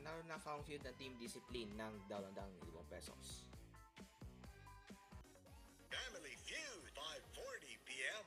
naroon na found field na team discipline ng ₱2,000. Family Feud, 5:40 p.m.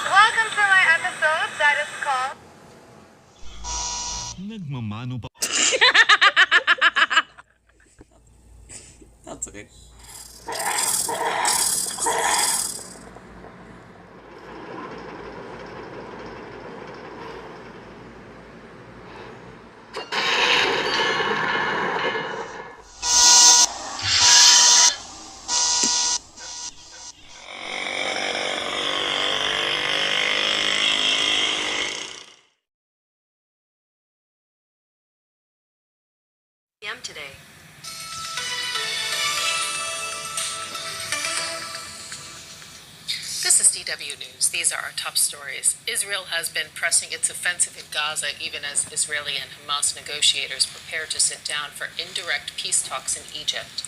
Welcome to my episode that is called Nagmamano pa. That's okay. Today. This is DW News. These are our top stories. Israel has been pressing its offensive in Gaza even as Israeli and Hamas negotiators prepare to sit down for indirect peace talks in Egypt.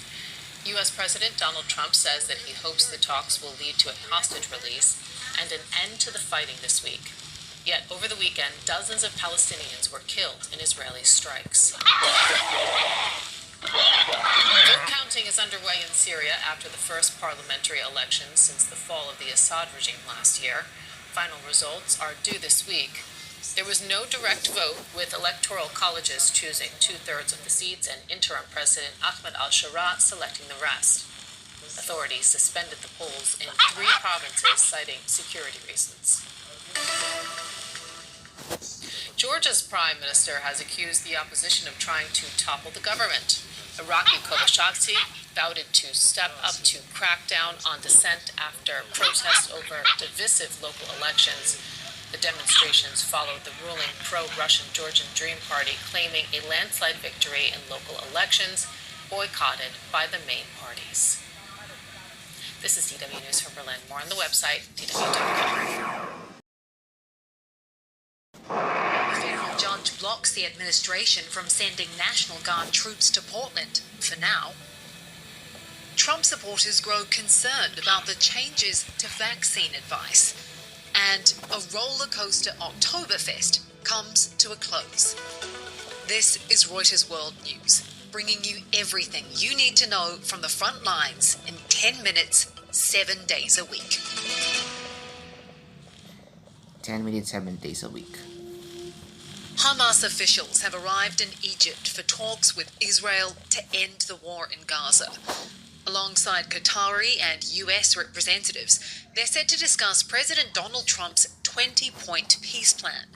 U.S. President Donald Trump says that he hopes the talks will lead to a hostage release and an end to the fighting this week. Yet, over the weekend, dozens of Palestinians were killed in Israeli strikes. Vote counting is underway in Syria after the first parliamentary election since the fall of the Assad regime last year. Final results are due this week. There was no direct vote, with electoral colleges choosing 2/3 of the seats and interim president Ahmed al-Sharaa selecting the rest. Authorities suspended the polls in 3 provinces, citing security reasons. Georgia's prime minister has accused the opposition of trying to topple the government. Iraqi Kobashadze vowed to step up to crack down on dissent after protests over divisive local elections. The demonstrations followed the ruling pro-Russian Georgian Dream Party claiming a landslide victory in local elections, boycotted by the main parties. This is DW News from Berlin. More on the website, dw.com. Judge blocks the administration from sending National Guard troops to Portland, for now. Trump supporters grow concerned about the changes to vaccine advice. And a roller coaster Oktoberfest comes to a close. This is Reuters World News, bringing you everything you need to know from the front lines in 10 minutes, 7 days a week. 10 minutes, 7 days a week. Hamas officials have arrived in Egypt for talks with Israel to end the war in Gaza. Alongside Qatari and US representatives, they're set to discuss President Donald Trump's 20-point peace plan.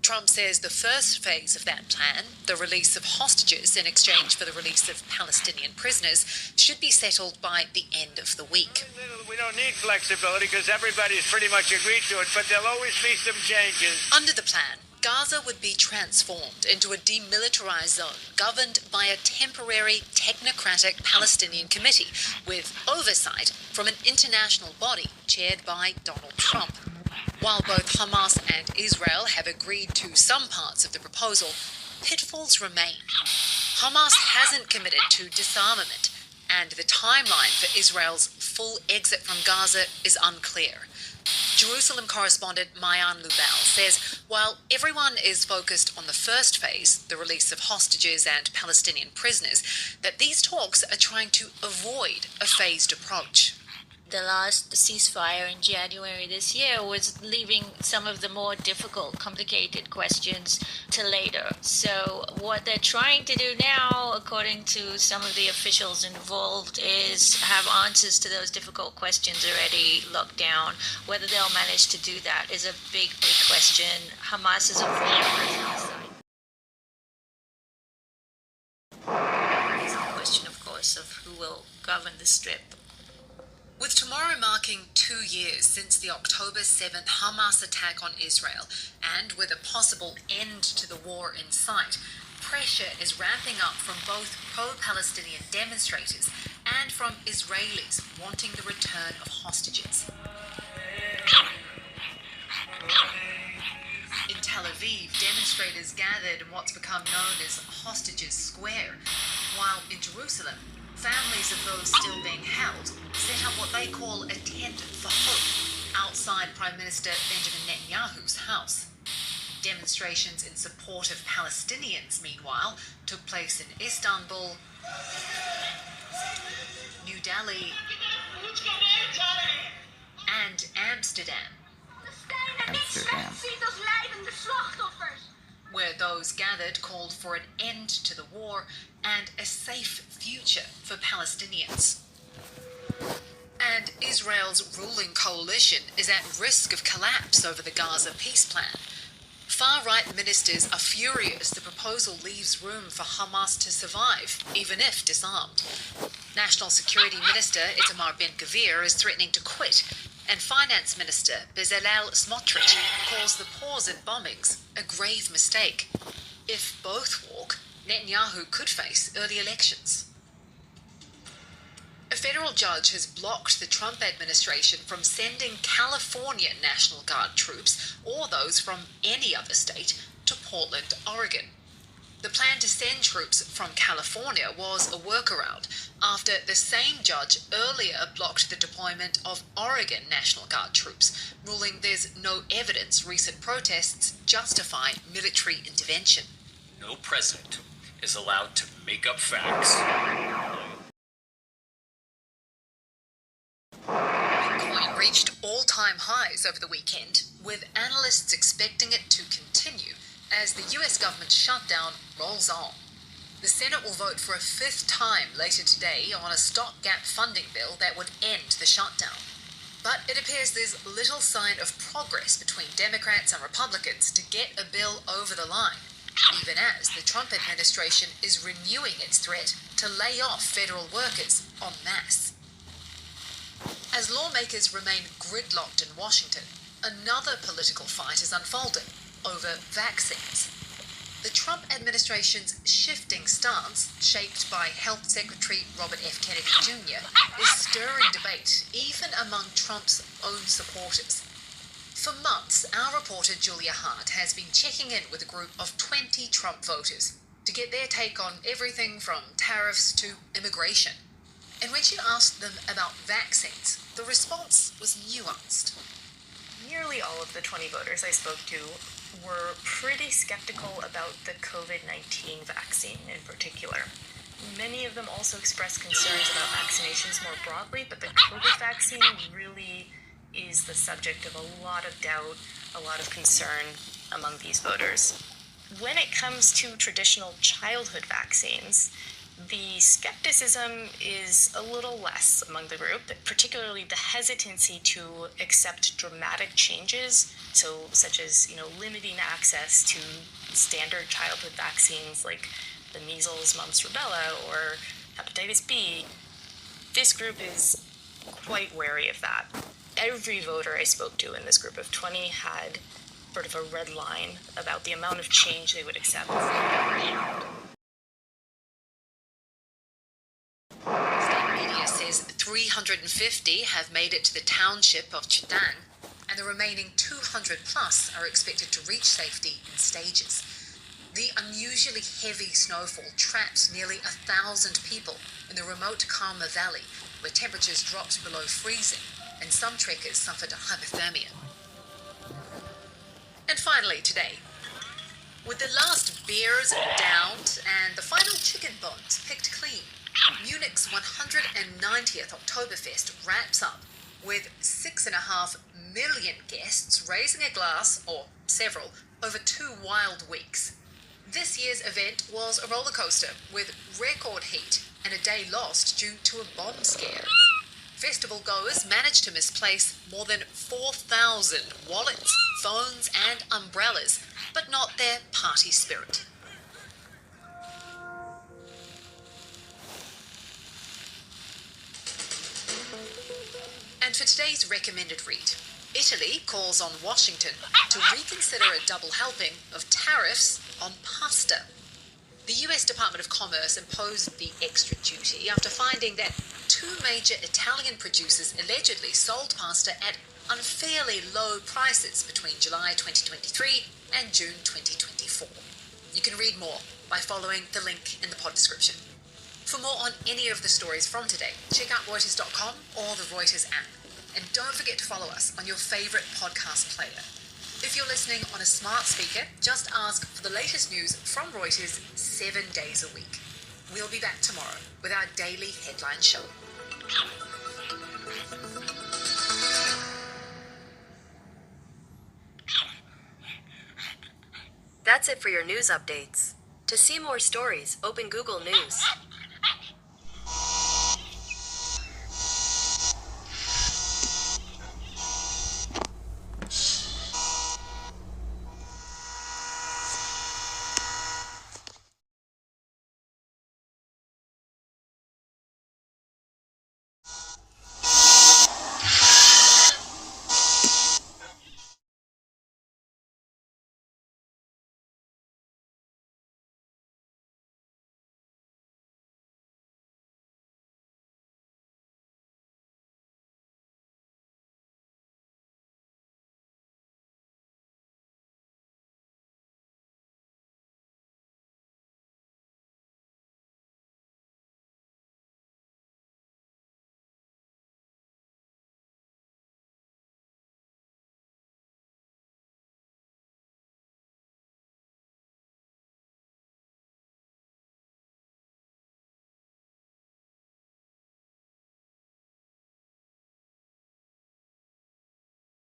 Trump says the first phase of that plan, the release of hostages in exchange for the release of Palestinian prisoners, should be settled by the end of the week. We don't need flexibility because everybody's pretty much agreed to it, but there'll always be some changes. Under the plan, Gaza would be transformed into a demilitarized zone governed by a temporary technocratic Palestinian committee with oversight from an international body chaired by Donald Trump. While both Hamas and Israel have agreed to some parts of the proposal, pitfalls remain. Hamas hasn't committed to disarmament, and the timeline for Israel's full exit from Gaza is unclear. Jerusalem correspondent Mayan Lubal says while everyone is focused on the first phase, the release of hostages and Palestinian prisoners, that these talks are trying to avoid a phased approach. The last ceasefire in January this year was leaving some of the more difficult, complicated questions to later. So what they're trying to do now, according to some of the officials involved, is have answers to those difficult questions already locked down. Whether they'll manage to do that is a big, big question. Hamas is a It's a question, of course, of who will govern the Strip. With tomorrow marking 2 years since the October 7th Hamas attack on Israel, and with a possible end to the war in sight, pressure is ramping up from both pro-Palestinian demonstrators and from Israelis wanting the return of hostages. In Tel Aviv, demonstrators gathered in what's become known as Hostages Square, while in Jerusalem, Families of those still being held set up what they call a tent for hope outside Prime Minister Benjamin Netanyahu's house. Demonstrations in support of Palestinians, meanwhile, took place in Istanbul, New Delhi, and Amsterdam, where those gathered called for an end to the war and a safe future for Palestinians. And Israel's ruling coalition is at risk of collapse over the Gaza peace plan. Far-right ministers are furious the proposal leaves room for Hamas to survive, even if disarmed. National Security Minister Itamar Ben-Gvir is threatening to quit, and Finance Minister Bezalel Smotrich calls the pause in bombings a grave mistake. If both walk, Netanyahu could face early elections. A federal judge has blocked the Trump administration from sending California National Guard troops, or those from any other state, to Portland, Oregon. The plan to send troops from California was a workaround after the same judge earlier blocked the deployment of Oregon National Guard troops, ruling there's no evidence recent protests justify military intervention. No president is allowed to make up facts. Bitcoin reached all-time highs over the weekend, with analysts expecting it to continue as the US government shutdown rolls on. The Senate will vote for a fifth time later today on a stopgap funding bill that would end the shutdown. But it appears there's little sign of progress between Democrats and Republicans to get a bill over the line, even as the Trump administration is renewing its threat to lay off federal workers en masse. As lawmakers remain gridlocked in Washington, another political fight is unfolding over vaccines. The Trump administration's shifting stance, shaped by Health Secretary Robert F. Kennedy Jr., is stirring debate even among Trump's own supporters. For months, our reporter Julia Hart has been checking in with a group of 20 Trump voters to get their take on everything from tariffs to immigration. And when she asked them about vaccines, the response was nuanced. Nearly all of the 20 voters I spoke to were pretty skeptical about the COVID-19 vaccine in particular. Many of them also expressed concerns about vaccinations more broadly, but the COVID vaccine really is the subject of a lot of doubt, a lot of concern among these voters. When it comes to traditional childhood vaccines, the skepticism is a little less among the group, particularly the hesitancy to accept dramatic changes, such as limiting access to standard childhood vaccines like the measles, mumps, rubella, or hepatitis B. This group is quite wary of that. Every voter I spoke to in this group of 20 had sort of a red line about the amount of change they would accept. State media says 350 have made it to the township of Chitang, and the remaining 200 plus are expected to reach safety in stages. The unusually heavy snowfall trapped nearly 1,000 people in the remote Karma Valley, where temperatures dropped below freezing, and some trekkers suffered hypothermia. And finally today, with the last beers downed and the final chicken bones picked clean, Munich's 190th Oktoberfest wraps up with 6.5 million guests raising a glass, or several, over 2 wild weeks. This year's event was a roller coaster with record heat and a day lost due to a bomb scare. Festival goers managed to misplace more than 4,000 wallets, phones and umbrellas, but not their party spirit. And for today's recommended read, Italy calls on Washington to reconsider a double helping of tariffs on pasta. The US Department of Commerce imposed the extra duty after finding that 2 major Italian producers allegedly sold pasta at unfairly low prices between July 2023 and June 2024. You can read more by following the link in the pod description. For more on any of the stories from today, check out Reuters.com or the Reuters app. And don't forget to follow us on your favourite podcast player. If you're listening on a smart speaker, just ask for the latest news from Reuters 7 days a week. We'll be back tomorrow with our daily headline show. That's it for your news updates. To see more stories, open Google News.